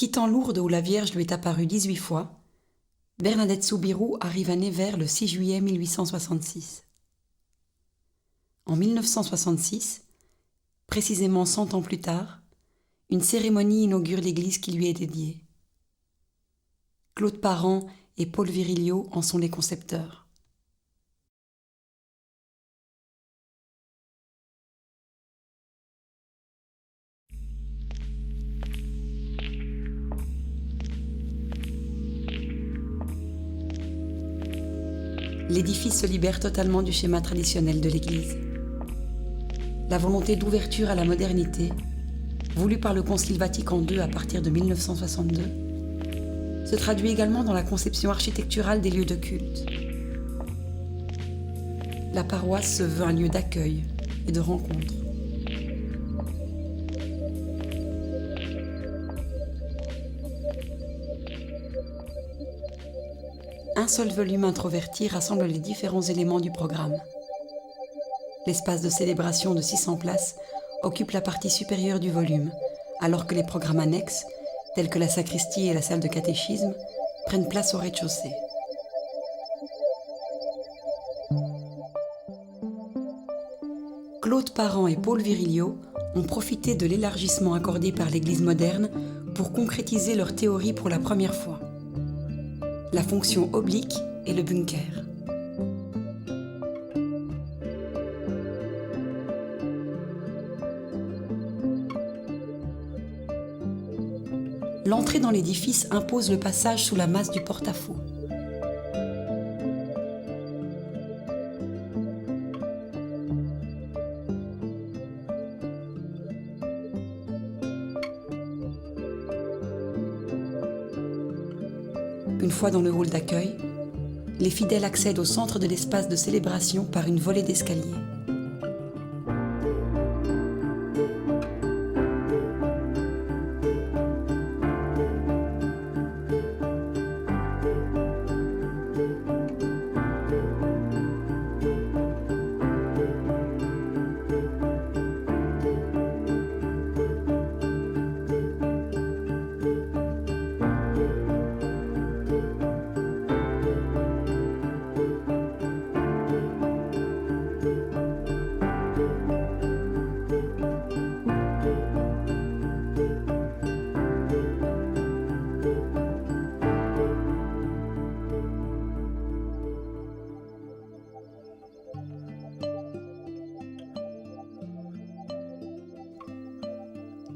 Quittant Lourdes où la Vierge lui est apparue 18 fois, Bernadette Soubirous arrive à Nevers le 6 juillet 1866. En 1966, précisément 100 ans plus tard, une cérémonie inaugure l'église qui lui est dédiée. Claude Parent et Paul Virilio en sont les concepteurs. L'édifice se libère totalement du schéma traditionnel de l'église. La volonté d'ouverture à la modernité, voulue par le Concile Vatican II à partir de 1962, se traduit également dans la conception architecturale des lieux de culte. La paroisse se veut un lieu d'accueil et de rencontre. Un seul volume introverti rassemble les différents éléments du programme. L'espace de célébration de 600 places occupe la partie supérieure du volume, alors que les programmes annexes, tels que la sacristie et la salle de catéchisme, prennent place au rez-de-chaussée. Claude Parent et Paul Virilio ont profité de l'élargissement accordé par l'Église moderne pour concrétiser leur théorie pour la première fois. La fonction oblique et le bunker. L'entrée dans l'édifice impose le passage sous la masse du porte-à-faux. Une fois dans le hall d'accueil, les fidèles accèdent au centre de l'espace de célébration par une volée d'escalier.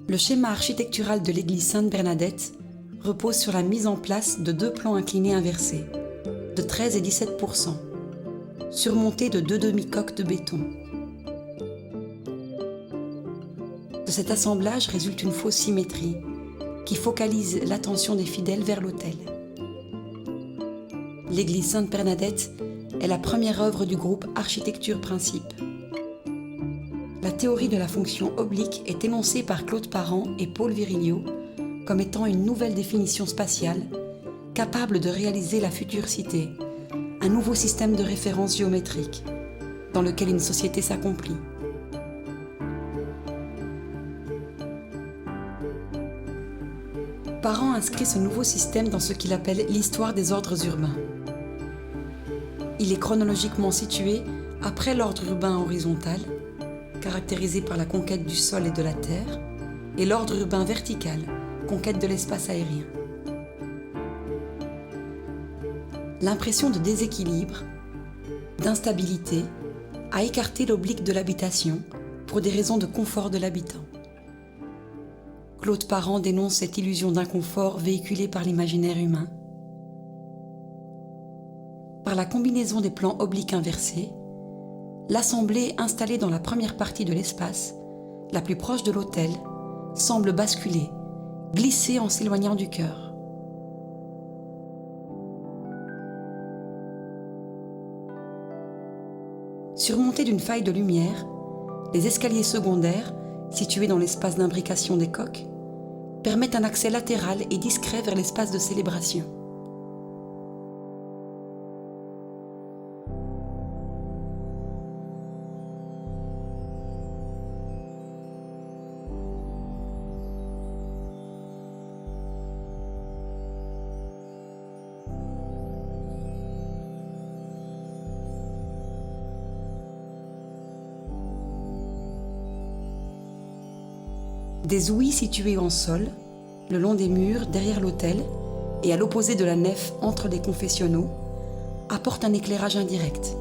Le schéma architectural de l'église Sainte-Bernadette repose sur la mise en place de 2 plans inclinés inversés, de 13 et 17%, surmontés de 2 demi-coques de béton. De cet assemblage résulte une fausse symétrie qui focalise l'attention des fidèles vers l'autel. L'église Sainte-Bernadette est la première œuvre du groupe Architecture Principe. La théorie de la fonction oblique est énoncée par Claude Parent et Paul Virilio comme étant une nouvelle définition spatiale capable de réaliser la future cité, un nouveau système de référence géométrique dans lequel une société s'accomplit. Parent inscrit ce nouveau système dans ce qu'il appelle l'histoire des ordres urbains. Il est chronologiquement situé après l'ordre urbain horizontal, caractérisé par la conquête du sol et de la terre, et l'ordre urbain vertical, conquête de l'espace aérien. L'impression de déséquilibre, d'instabilité, a écarté l'oblique de l'habitation pour des raisons de confort de l'habitant. Claude Parent dénonce cette illusion d'inconfort véhiculée par l'imaginaire humain. Par la combinaison des plans obliques inversés, l'assemblée installée dans la première partie de l'espace, la plus proche de l'autel, semble basculer, glisser en s'éloignant du cœur. Surmontés d'une faille de lumière, les escaliers secondaires, situés dans l'espace d'imbrication des coques, permettent un accès latéral et discret vers l'espace de célébration. Des ouïes situées en sol, le long des murs, derrière l'autel, et à l'opposé de la nef entre les confessionnaux, apportent un éclairage indirect.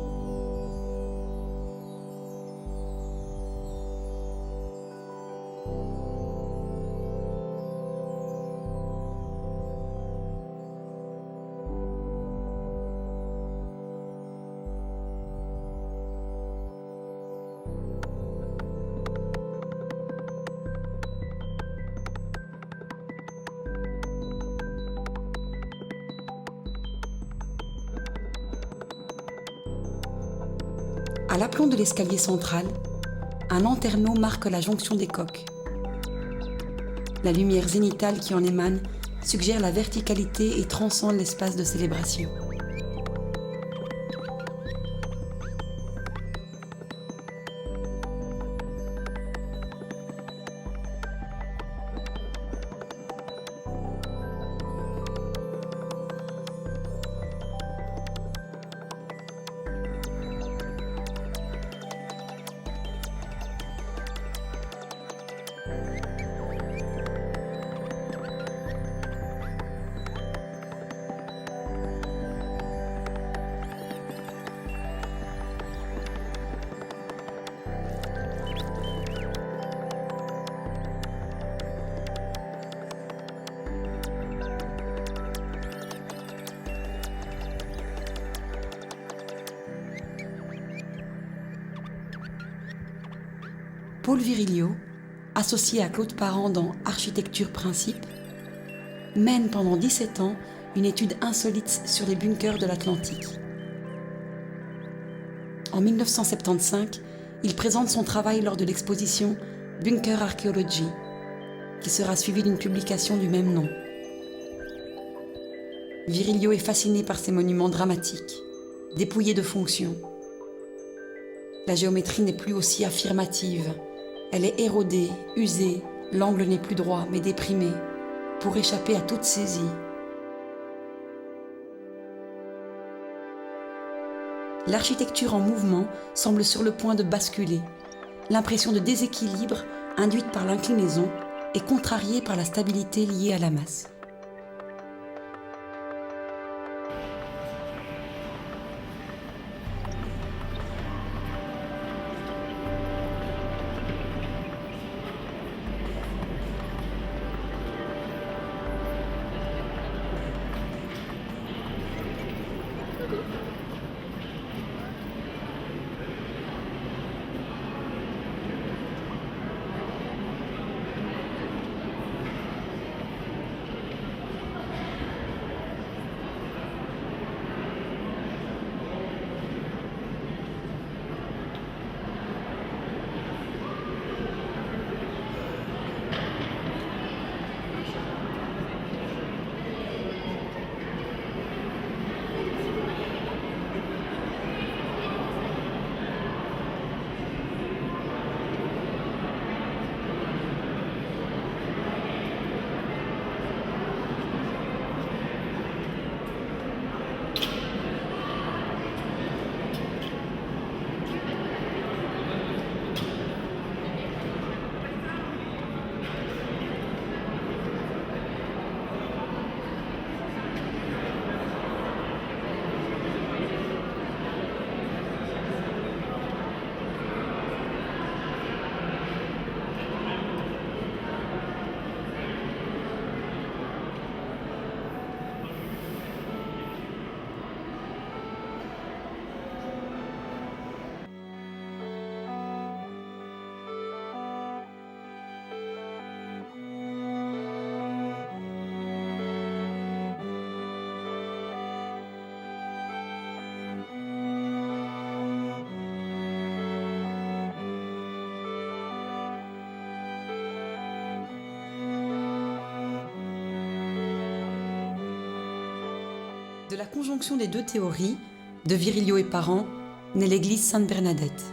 À l'aplomb de l'escalier central, un lanterneau marque la jonction des coques. La lumière zénitale qui en émane suggère la verticalité et transcende l'espace de célébration. Paul Virilio, associé à Claude Parent dans Architecture Principe, mène pendant 17 ans une étude insolite sur les bunkers de l'Atlantique. En 1975, il présente son travail lors de l'exposition Bunker Archaeology, qui sera suivie d'une publication du même nom. Virilio est fasciné par ces monuments dramatiques, dépouillés de fonction. La géométrie n'est plus aussi affirmative. Elle est érodée, usée, l'angle n'est plus droit mais déprimé, pour échapper à toute saisie. L'architecture en mouvement semble sur le point de basculer. L'impression de déséquilibre induite par l'inclinaison est contrariée par la stabilité liée à la masse. De la conjonction des deux théories, de Virilio et Parent, naît l'église Sainte-Bernadette.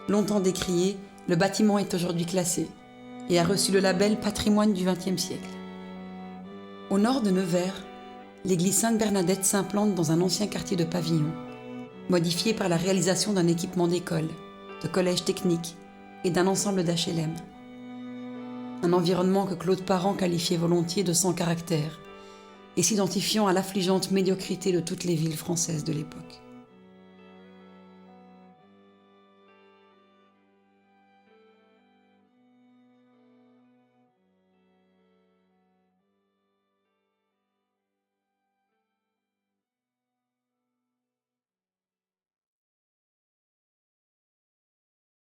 Longtemps décrié, le bâtiment est aujourd'hui classé et a reçu le label Patrimoine du XXe siècle. Au nord de Nevers, l'église Sainte-Bernadette s'implante dans un ancien quartier de pavillons, modifié par la réalisation d'un équipement d'école, de collège technique et d'un ensemble d'HLM. un environnement que Claude Parent qualifiait volontiers de sans caractère, et s'identifiant à l'affligeante médiocrité de toutes les villes françaises de l'époque.